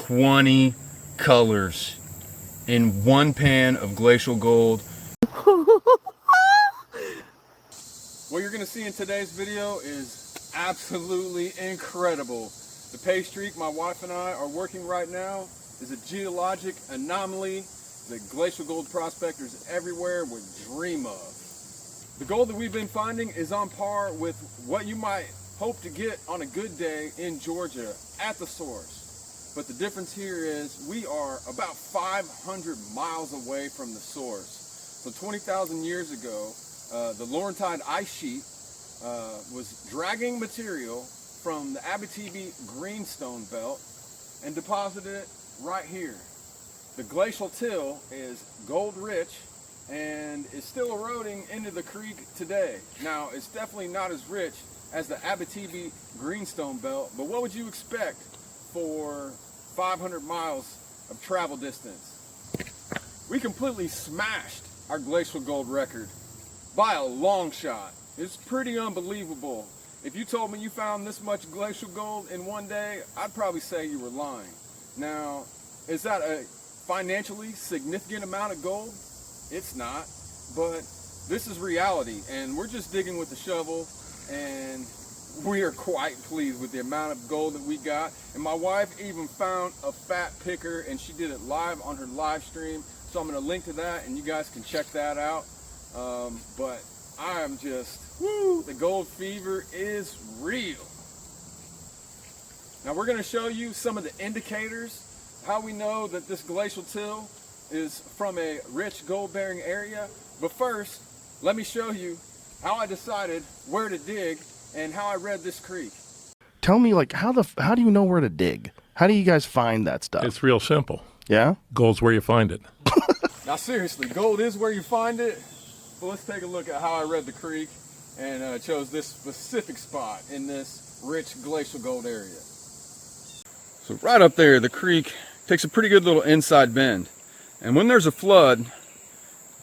20 colors in one pan of glacial gold. What you're gonna see in today's video is absolutely incredible. The paystreak my wife and I are working right now is a geologic anomaly that glacial gold prospectors everywhere would dream of. The gold that we've been finding is on par with what you might hope to get on a good day in Georgia at the source. But the difference here is we are about 500 miles away from the source. So 20,000 years ago, the Laurentide ice sheet was dragging material from the Abitibi greenstone belt and deposited it right here. The glacial till is gold rich and is still eroding into the creek today. Now, it's definitely not as rich as the Abitibi greenstone belt, but what would you expect for 500 miles of travel distance? We completely smashed our glacial gold record by a long shot. It's pretty unbelievable. If you told me you found this much glacial gold in one day, I'd probably say you were lying. Now, is that a financially significant amount of gold? It's not, but this is reality, and we're just digging with the shovel, and we are quite pleased with the amount of gold that we got. And my wife even found a fat picker, and she did it live on her live stream, so I'm going to link to that, and you guys can check that out. But I am just, woo, the gold fever is real. Now we're going to show you some of the indicators, how we know that this glacial till is from a rich gold-bearing area. But first, let me show you how I decided where to dig and how I read this creek. Tell me, like, how do you know where to dig? How do you guys find that stuff? It's real simple. Yeah? Gold's where you find it. Now seriously, gold is where you find it. But let's take a look at how I read the creek and chose this specific spot in this rich glacial gold area. So right up there, the creek takes a pretty good little inside bend. And when there's a flood,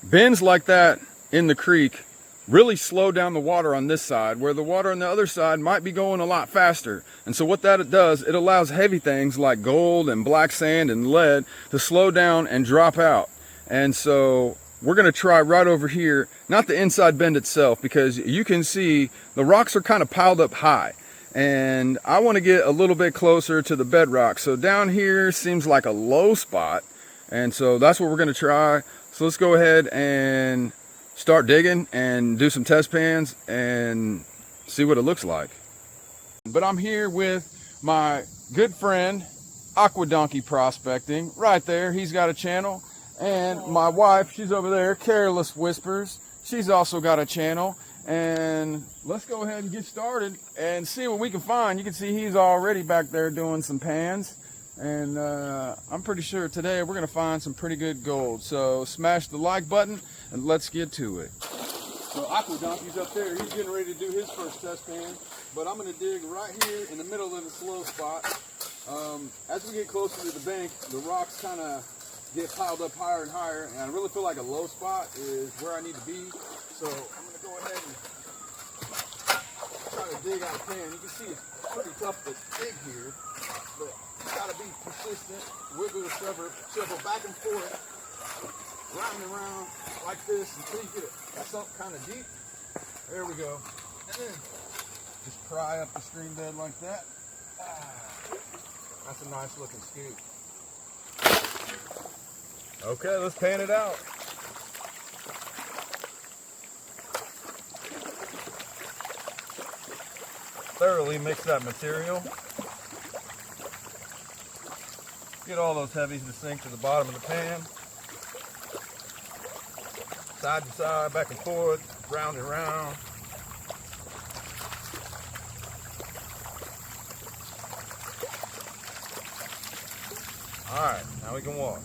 bends like that in the creek really slow down the water on this side, where the water on the other side might be going a lot faster. And so what that does, it allows heavy things like gold and black sand and lead to slow down and drop out. And so we're going to try right over here, not the inside bend itself, because you can see the rocks are kind of piled up high. And I want to get a little bit closer to the bedrock. So down here seems like a low spot. And so that's what we're going to try. So let's go ahead and start digging and do some test pans and see what it looks like. But I'm here with my good friend, Aqua Donkey Prospecting. Right there, he's got a channel. And my wife, she's over there, Careless Whispers. She's also got a channel. And let's go ahead and get started and see what we can find. You can see he's already back there doing some pans. And I'm pretty sure today we're going to find some pretty good gold. So smash the like button and let's get to it. So Aqua Donkey's up there. He's getting ready to do his first test pan. But I'm going to dig right here in the middle of this low spot. As we get closer to the bank, the rocks kind of get piled up higher and higher. And I really feel like a low spot is where I need to be. So I'm going to go ahead and try to dig out a pan. You can see it's pretty tough to dig here. But you gotta be persistent, wiggle the shovel back and forth, round and round like this until you get it sunk kind of deep. There we go. And then just pry up the stream bed like that. That's a nice looking scoop. Okay, let's pan it out. Thoroughly mix that material. Get all those heavies to sink to the bottom of the pan. Side to side, back and forth, round and round. All right, now we can wash.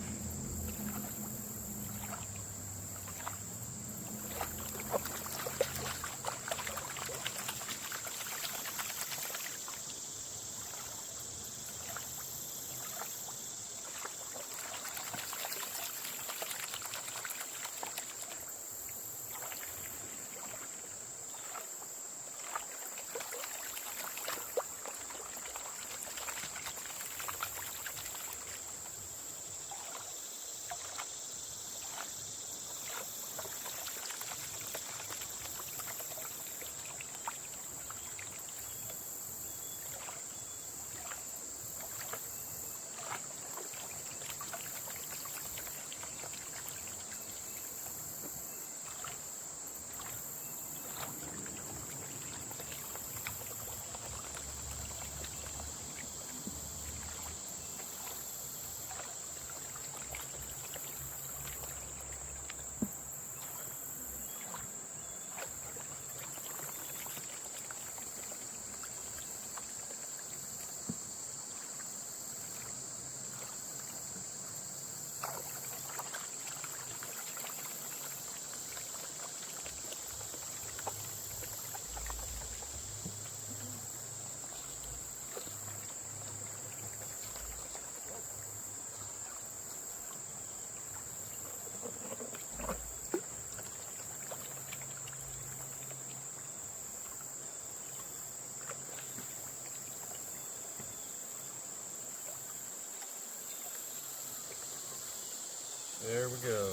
There we go.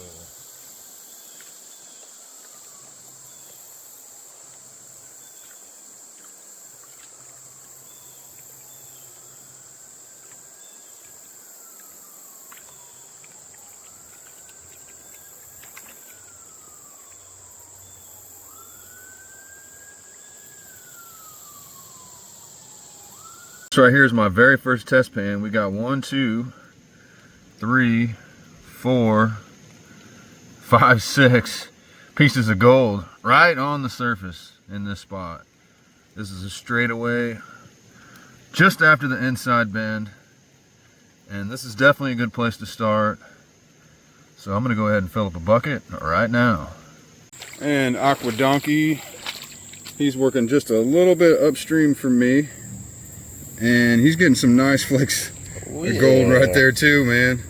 This right here is my very first test pan. We got 1, 2, 3, 4, 5, 6 pieces of gold right on the surface in this spot. This is a straightaway just after the inside bend, and this is definitely a good place to start. So I'm gonna go ahead and fill up a bucket right now. And Aqua Donkey, he's working just a little bit upstream from me, and he's getting some nice flicks of gold right there too, man.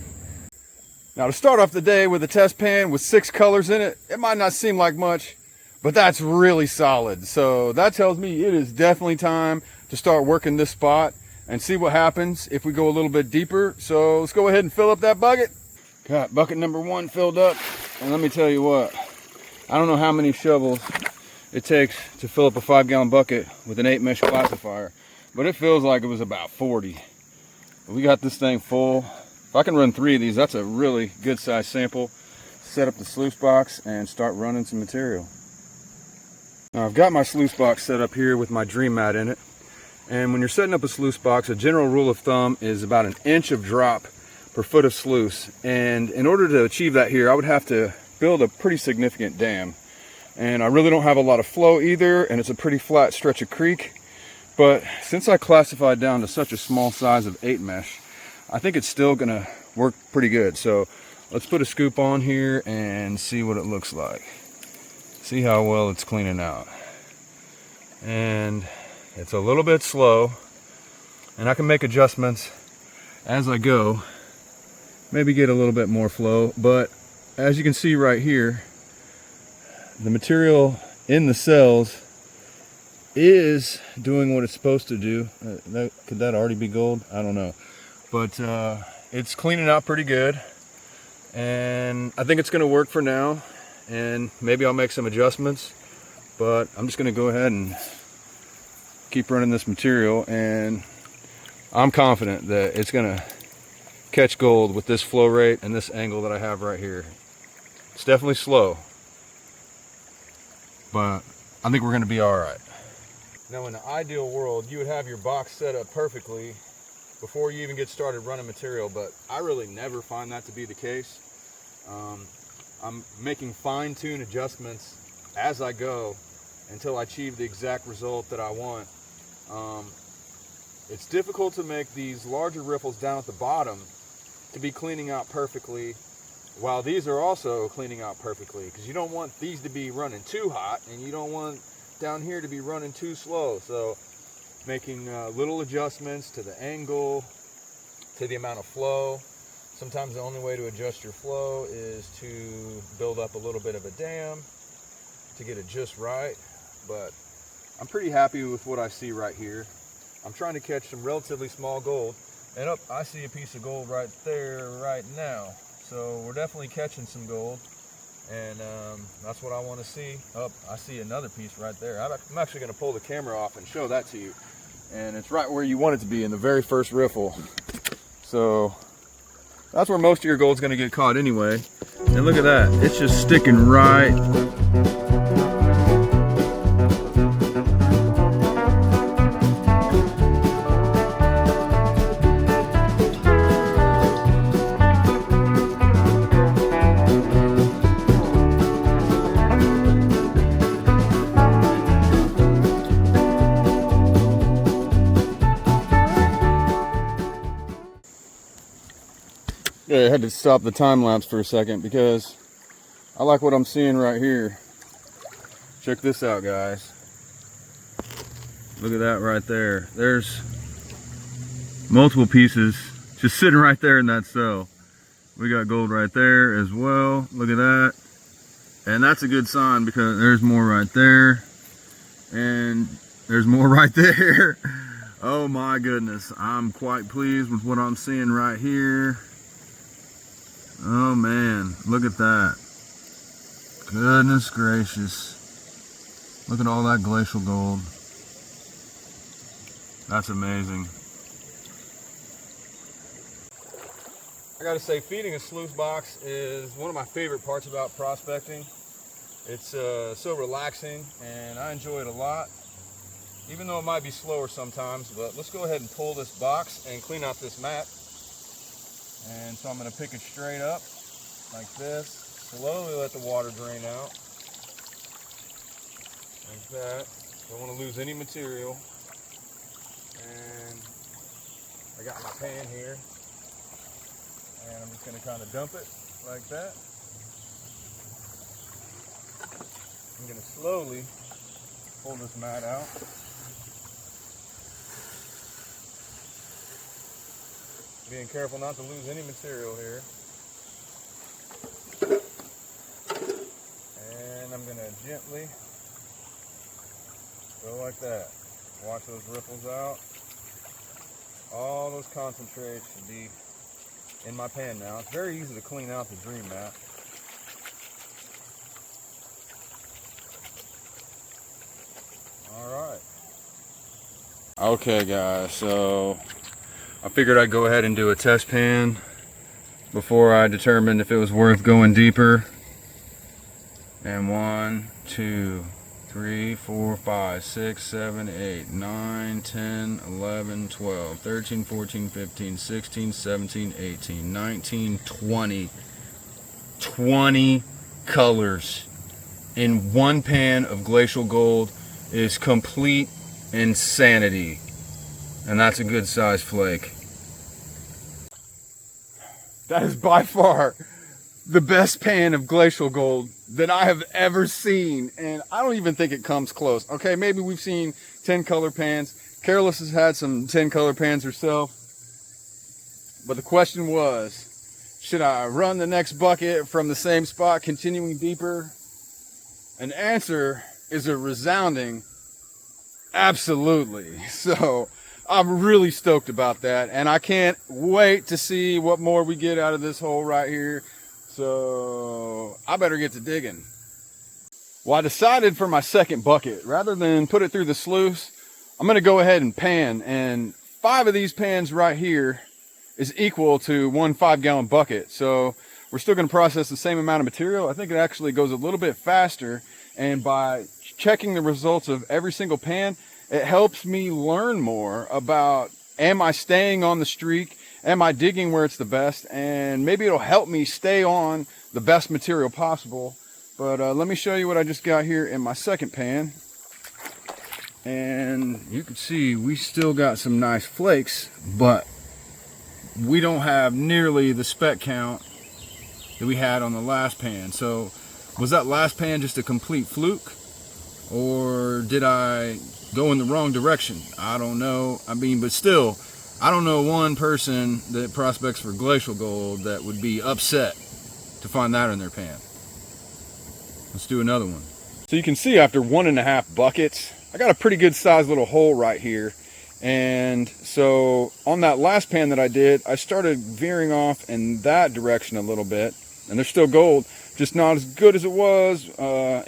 Now, to start off the day with a test pan with 6 colors in it, it might not seem like much, but that's really solid. So that tells me it is definitely time to start working this spot and see what happens if we go a little bit deeper. So let's go ahead and fill up that bucket. Got bucket number 1 filled up, and let me tell you what, I don't know how many shovels it takes to fill up a 5-gallon bucket with an 8-mesh classifier, but it feels like it was about 40. We got this thing full. If I can run 3 of these, that's a really good size sample. Set up the sluice box and start running some material. Now, I've got my sluice box set up here with my dream mat in it. And when you're setting up a sluice box, a general rule of thumb is about 1 inch of drop per foot of sluice. And in order to achieve that here, I would have to build a pretty significant dam. And I really don't have a lot of flow either, and it's a pretty flat stretch of creek. But since I classified down to such a small size of 8 mesh, I think it's still gonna work pretty good. So let's put a scoop on here and see what it looks like. See how well it's cleaning out. And it's a little bit slow, and I can make adjustments as I go. Maybe get a little bit more flow, but as you can see right here, the material in the cells is doing what it's supposed to do. Could that already be gold? I don't know. But it's cleaning out pretty good, and I think it's going to work for now, and maybe I'll make some adjustments, but I'm just going to go ahead and keep running this material, and I'm confident that it's going to catch gold with this flow rate and this angle that I have right here. It's definitely slow, but I think we're going to be all right. Now, in the ideal world, you would have your box set up perfectly before you even get started running material, but I really never find that to be the case. I'm making fine-tune adjustments as I go until I achieve the exact result that I want. It's difficult to make these larger riffles down at the bottom to be cleaning out perfectly, while these are also cleaning out perfectly, because you don't want these to be running too hot, and you don't want down here to be running too slow. So making little adjustments to the angle, to the amount of flow. Sometimes the only way to adjust your flow is to build up a little bit of a dam to get it just right. But I'm pretty happy with what I see right here. I'm trying to catch some relatively small gold, and I see a piece of gold right there right now. So we're definitely catching some gold, and that's what I want to see. I see another piece right there. I'm actually going to pull the camera off and show that to you. And it's right where you want it to be, in the very first riffle. So that's where most of your gold's going to get caught anyway. And look at that, it's just sticking right. Yeah, I had to stop the time lapse for a second because I like what I'm seeing right here. Check this out, guys. Look at that right there. There's multiple pieces just sitting right there in that cell. We got gold right there as well. Look at that. And that's a good sign because there's more right there. And there's more right there. Oh my goodness. I'm quite pleased with what I'm seeing right here. Oh man, look at that. Goodness gracious. Look at all that glacial gold. That's amazing. I gotta say, feeding a sluice box is one of my favorite parts about prospecting. It's so relaxing and I enjoy it a lot, even though it might be slower sometimes. But let's go ahead and pull this box and clean out this mat. And so I'm gonna pick it straight up like this. Slowly let the water drain out. Like that. Don't want to lose any material. And I got my pan here. And I'm just going to kind of dump it like that. I'm going to slowly pull this mat out. Being careful not to lose any material here. And I'm going to gently go like that. Watch those ripples out. All those concentrates should be in my pan now. It's very easy to clean out the dream mat. Alright. Okay guys, so I figured I'd go ahead and do a test pan before I determined if it was worth going deeper. And 1, 2, 3, 4, 5, 6, 7, 8, 9, 10, 11, 12, 13, 14, 15, 16, 17, 18, 19, 20. 20 colors in one pan of glacial gold is complete insanity. And that's a good size flake. That is by far the best pan of glacial gold that I have ever seen, and I don't even think it comes close. Okay, maybe we've seen 10 color pans. Careless has had some 10 color pans herself, but the question was, should I run the next bucket from the same spot, continuing deeper? An answer is a resounding absolutely. So I'm really stoked about that, and I can't wait to see what more we get out of this hole right here. So I better get to digging. Well, I decided for my second bucket, rather than put it through the sluice, I'm going to go ahead and pan. And 5 of these pans right here is equal to 1 5-gallon bucket. So we're still going to process the same amount of material. I think it actually goes a little bit faster. And by checking the results of every single pan, it helps me learn more about, am I staying on the streak? Am I digging where it's the best? And maybe it'll help me stay on the best material possible. But let me show you what I just got here in my second pan. And you can see we still got some nice flakes, but we don't have nearly the speck count that we had on the last pan. So was that last pan just a complete fluke? Or did I go in the wrong direction? I don't know. I mean, but still, I don't know one person that prospects for glacial gold that would be upset to find that in their pan. Let's do another one. So you can see after 1.5 buckets, I got a pretty good sized little hole right here. And so on that last pan that I did, I started veering off in that direction a little bit. And there's still gold, just not as good as it was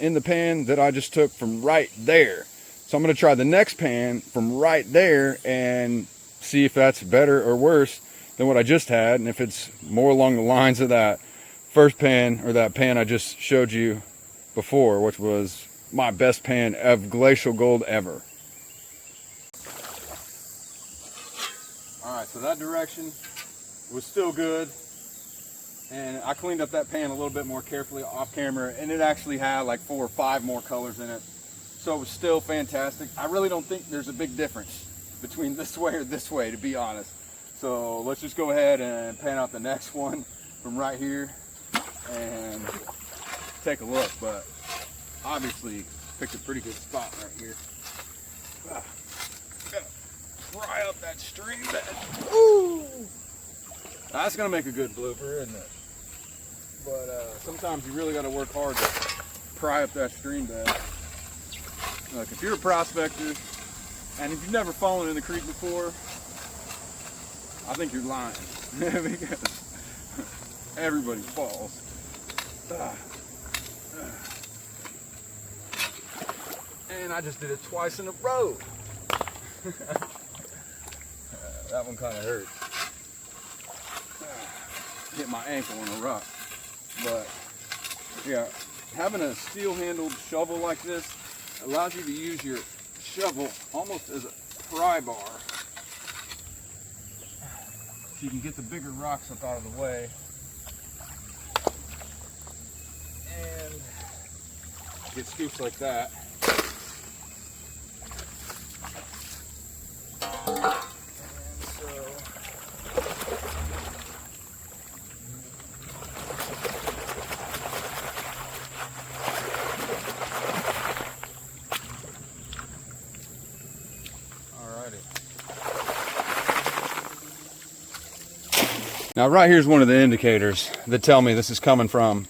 in the pan that I just took from right there. So I'm going to try the next pan from right there and see if that's better or worse than what I just had, and if it's more along the lines of that first pan, or that pan I just showed you before, which was my best pan of glacial gold ever. Alright, so that direction was still good, and I cleaned up that pan a little bit more carefully off camera, and it actually had like 4 or 5 more colors in it, so it was still fantastic. I really don't think there's a big difference between this way or this way, to be honest. So let's just go ahead and pan out the next one from right here and take a look. But obviously picked a pretty good spot right here. Gotta pry up that stream bed. Ooh! That's gonna make a good blooper, isn't it? But sometimes you really gotta work hard to pry up that stream bed. Look, if you're a prospector, and if you've never fallen in the creek before, I think you're lying. Because everybody falls. And I just did it twice in a row. That one kind of hurt. Hit my ankle in a rock. But yeah, having a steel-handled shovel like this allows you to use your shovel almost as a pry bar. So you can get the bigger rocks up out of the way. And get scoops like that. Now right here's one of the indicators that tell me this is coming from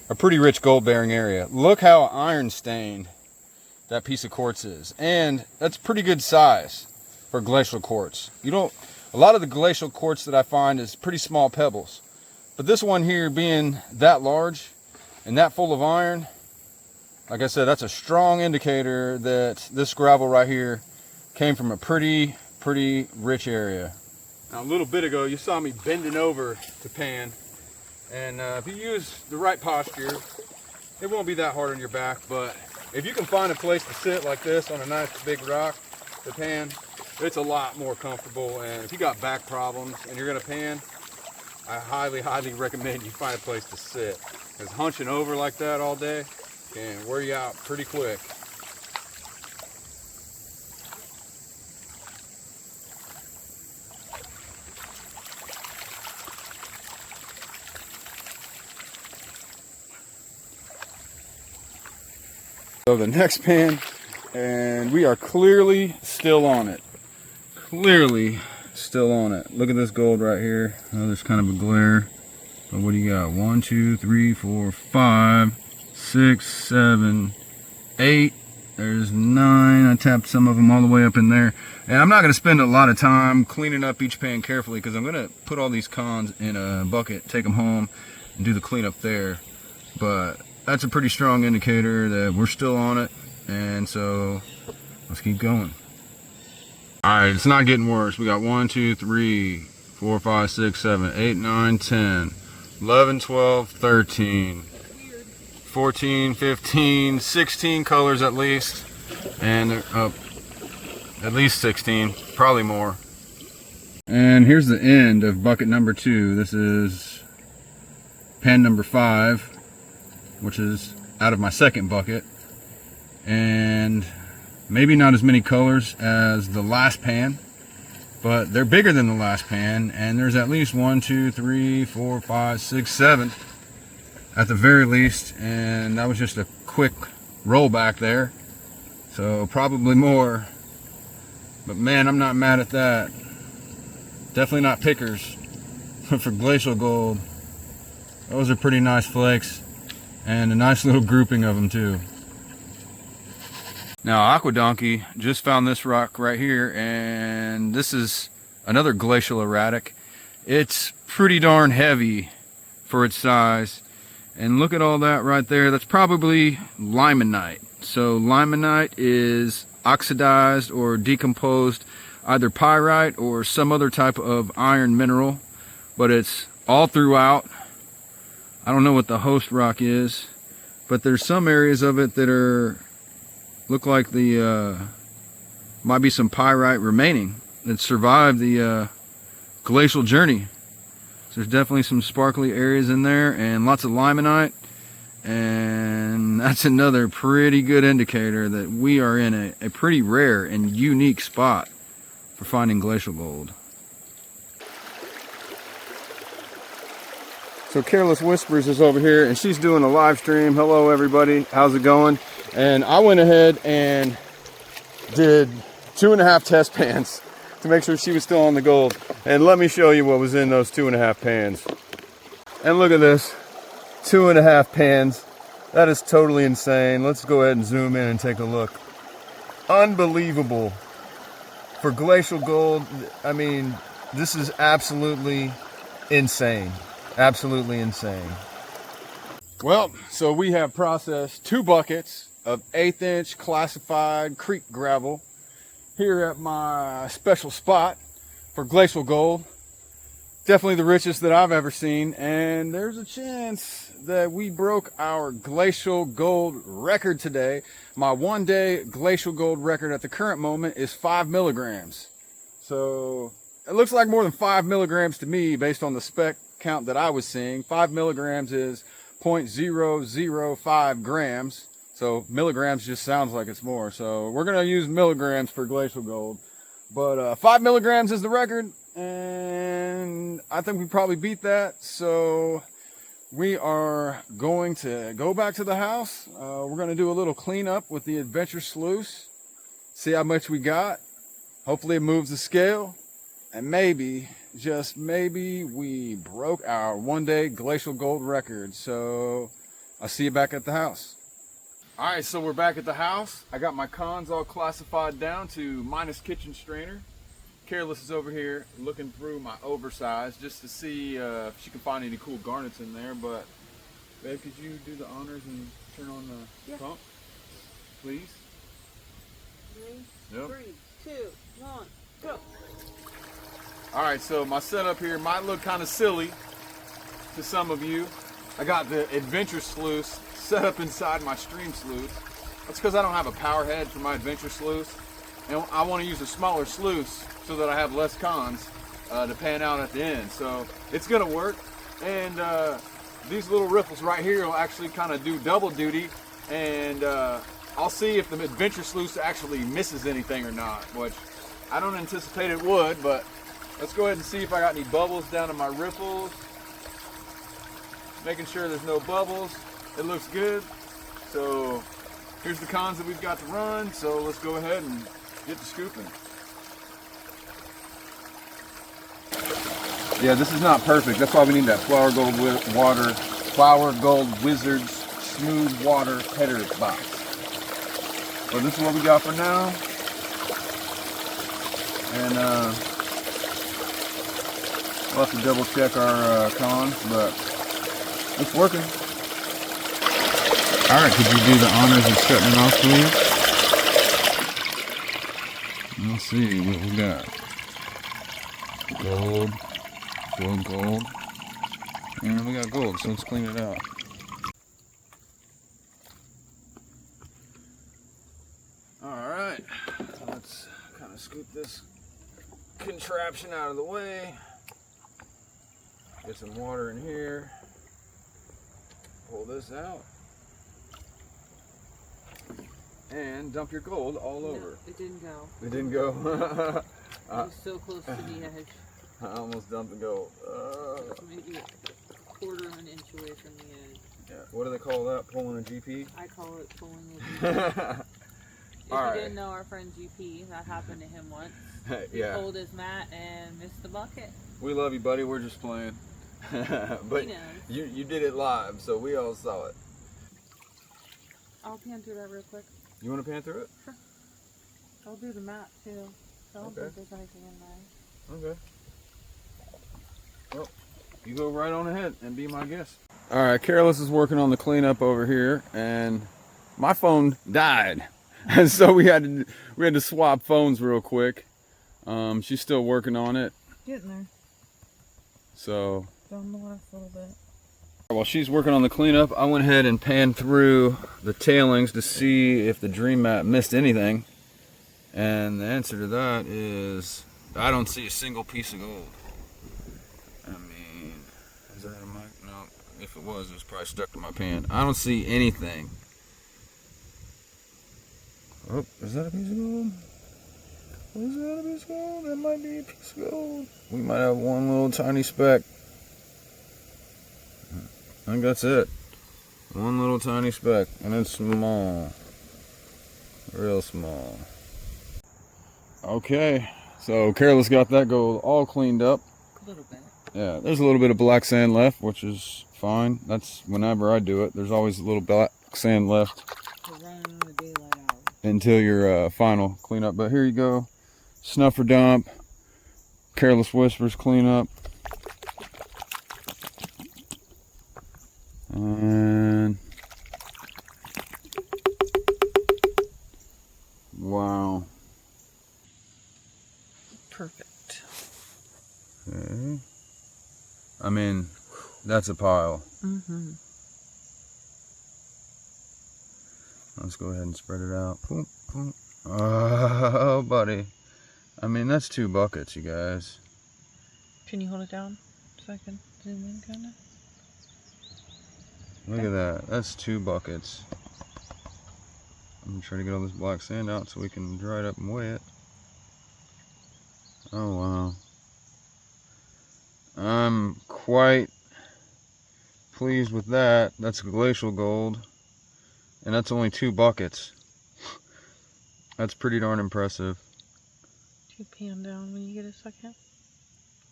a pretty rich gold bearing area. Look how iron stained that piece of quartz is. And that's pretty good size for glacial quartz. A lot of the glacial quartz that I find is pretty small pebbles. But this one here being that large and that full of iron, like I said, that's a strong indicator that this gravel right here came from a pretty rich area. Now, a little bit ago, you saw me bending over to pan, and if you use the right posture, it won't be that hard on your back, but if you can find a place to sit like this on a nice big rock to pan, it's a lot more comfortable. And if you got back problems and you're gonna pan, I highly recommend you find a place to sit, because hunching over like that all day can wear you out pretty quick. So the next pan, and we are clearly still on it. Clearly still on it. Look at this gold right here. Oh, there's kind of a glare. But what do you got? 1, 2, 3, 4, 5, 6, 7, 8. There's 9. I tapped some of them all the way up in there. And I'm not going to spend a lot of time cleaning up each pan carefully, because I'm going to put all these cons in a bucket, take them home, and do the cleanup there. But that's a pretty strong indicator that we're still on it, and so let's keep going. All right, it's not getting worse. We got 1, 2, 3, 4, 5, 6, 7, 8, 9, 10, 11, 12, 13, 14, 15, 16 colors at least, and at least 16, probably more. And here's the end of bucket number 2. This is pan number 5. Which is out of my second bucket, and maybe not as many colors as the last pan, but they're bigger than the last pan, and there's at least 1, 2, 3, 4, 5, 6, 7 at the very least, and that was just a quick rollback there, so probably more. But man, I'm not mad at that. Definitely not pickers for glacial gold. Those are pretty nice flakes. And a nice little grouping of them too. Now Aquadonkey just found this rock right here, and this is another glacial erratic. It's pretty darn heavy for its size. And look at all that right there. That's probably limonite. So limonite is oxidized or decomposed either pyrite or some other type of iron mineral, but it's all throughout. I don't know what the host rock is, but there's some areas of it that look like might be some pyrite remaining that survived the glacial journey. So there's definitely some sparkly areas in there and lots of limonite, and that's another pretty good indicator that we are in a pretty rare and unique spot for finding glacial gold. So Careless Whispers is over here, and she's doing a live stream. Hello everybody, how's it going? And I went ahead and did 2.5 test pans to make sure she was still on the gold. And let me show you what was in those 2.5 pans. And look at this, 2.5 pans. That is totally insane. Let's go ahead and zoom in and take a look. Unbelievable. For glacial gold, I mean, this is absolutely insane. Absolutely insane. Well, so we have processed 2 buckets of 1/8 inch classified creek gravel here at my special spot for glacial gold. Definitely the richest that I've ever seen, and there's a chance that we broke our glacial gold record today. My 1-day glacial gold record at the current moment is 5 milligrams. So it looks like more than 5 milligrams to me based on the spec count that I was seeing. 5 milligrams is 0.005 grams. So milligrams just sounds like it's more. So we're gonna use milligrams for glacial gold. But 5 milligrams is the record, and I think we probably beat that. So we are going to go back to the house. We're going to do a little cleanup with the adventure sluice, see how much we got. Hopefully it moves the scale, and maybe, just maybe, we broke our 1-day glacial gold record. So I'll see you back at the house. All right, so we're back at the house. I got my cons all classified down to minus kitchen strainer. Careless is over here looking through my oversized just to see if she can find any cool garnets in there. But, babe, could you do the honors and turn on the pump, please? 3, 2, 1, go. All right, so my setup here might look kind of silly to some of you. I got the adventure sluice set up inside my stream sluice. That's because I don't have a power head for my adventure sluice, and I want to use a smaller sluice so that I have less cons to pan out at the end. So it's gonna work, and these little riffles right here will actually kind of do double duty, and I'll see if the adventure sluice actually misses anything or not, which I don't anticipate it would, but let's go ahead and see if I got any bubbles down in my riffles. Making sure there's no bubbles. It looks good. So here's the cons that we've got to run. So let's go ahead and get to scooping. Yeah, this is not perfect. That's why we need that Flower Gold Wizards smooth water header box. But this is what we got for now. And we'll have to double check our cons, but it's working. All right, could you do the honors of shutting it off, please? Let's see what we got. Gold. And we got gold, so let's clean it out. All right, let's kind of scoop this contraption out of the way. Get some water in here. Pull this out. And dump your gold all over. It didn't go. It didn't go. It was so close to the edge. I almost dumped the gold. Just maybe a quarter of an inch away from the edge. Yeah. What do they call that? Pulling a GP? I call it pulling a GP. If All you right. didn't know our friend GP, that happened to him once. He Yeah. pulled his mat and missed the bucket. We love you, buddy. We're just playing. But He knows. you did it live, so we all saw it. I'll pan through that real quick. You want to pan through it? Sure. I'll do the mat too. I don't Okay. think there's anything in there. Okay. Well, you go right on ahead and be my guest. All right, Careless is working on the cleanup over here, and my phone died, and so we had to swap phones real quick. She's still working on it, Getting there. so. Down the last little bit. While she's working on the cleanup, I went ahead and panned through the tailings to see if the dream mat missed anything. And the answer to that is, I don't see a single piece of gold. I mean, is that a mic? No, if it was probably stuck to my pan. I don't see anything. Oh, is that a piece of gold? Is that a piece of gold? That might be a piece of gold. We might have one little tiny speck. I think that's it. One little tiny speck, and it's small. Real small. Okay, so Careless got that gold all cleaned up. A little bit. Yeah, there's a little bit of black sand left, which is fine. That's whenever I do it. There's always a little black sand left We're running the daylight hours. until your final cleanup. But here you go. Snuffer dump. Careless Whispers cleanup. And wow. Perfect. Okay. I mean, that's a pile. Mm-hmm. Let's go ahead and spread it out. Boom, boom. Oh, buddy. I mean, that's 2 buckets, you guys. Can you hold it down so I can zoom in, kind of? Look at that. That's 2 buckets. I'm gonna try to get all this black sand out so we can dry it up and weigh it. Oh, wow. I'm quite pleased with that. That's glacial gold. And that's only 2 buckets. That's pretty darn impressive. Do you pan down when you get a second?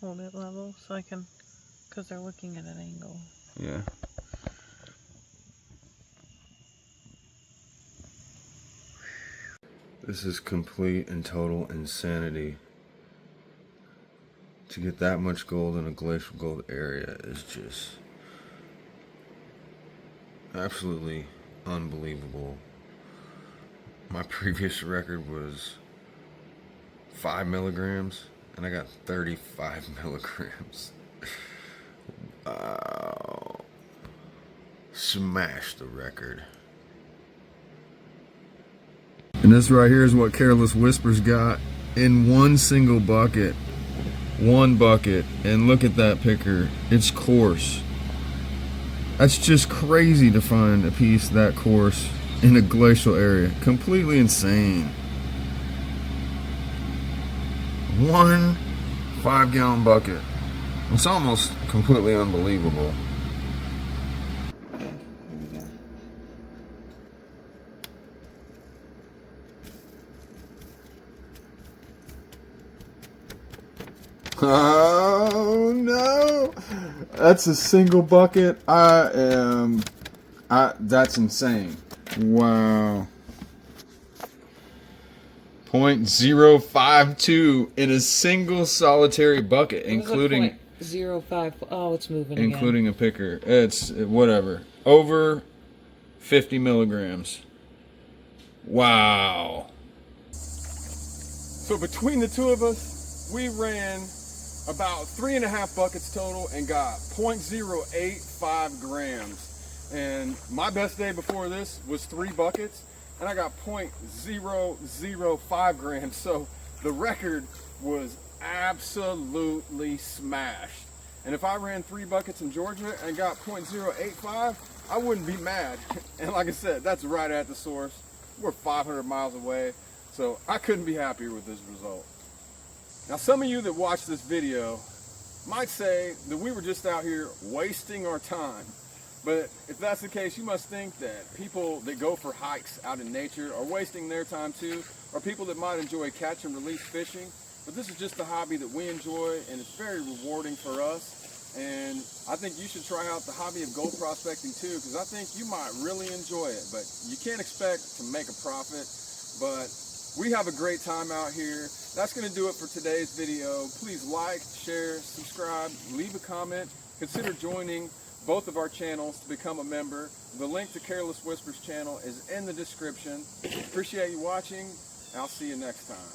Hold it level so I can, because they're looking at an angle. Yeah. This is complete and total insanity. To get that much gold in a glacial gold area is just absolutely unbelievable. My previous record was 5 milligrams and I got 35 milligrams. Wow. Smashed the record. And this right here is what Careless Whispers got in one single bucket. 1 bucket. And look at that picker. It's coarse. That's just crazy to find a piece that coarse in a glacial area. Completely insane. 1 5-gallon bucket. It's almost completely unbelievable. Oh no! That's a single bucket. That's insane. Wow. 0.052 in a single solitary bucket, including 0.05. Oh, it's moving including a picker. It's whatever. Over 50 milligrams. Wow. So between the two of us, we ran about 3.5 buckets total and got 0.085 grams. And my best day before this was 3 buckets and I got 0.005 grams. So the record was absolutely smashed. And if I ran 3 buckets in Georgia and got 0.085, I wouldn't be mad. And like I said, that's right at the source. We're 500 miles away. So I couldn't be happier with this result. Now some of you that watch this video might say that we were just out here wasting our time. But if that's the case, you must think that people that go for hikes out in nature are wasting their time too, or people that might enjoy catch and release fishing. But this is just a hobby that we enjoy and it's very rewarding for us. And I think you should try out the hobby of gold prospecting too, because I think you might really enjoy it. But you can't expect to make a profit, but we have a great time out here. That's going to do it for today's video. Please like, share, subscribe, leave a comment. Consider joining both of our channels to become a member. The link to Careless Whispers channel is in the description. Appreciate you watching. I'll see you next time.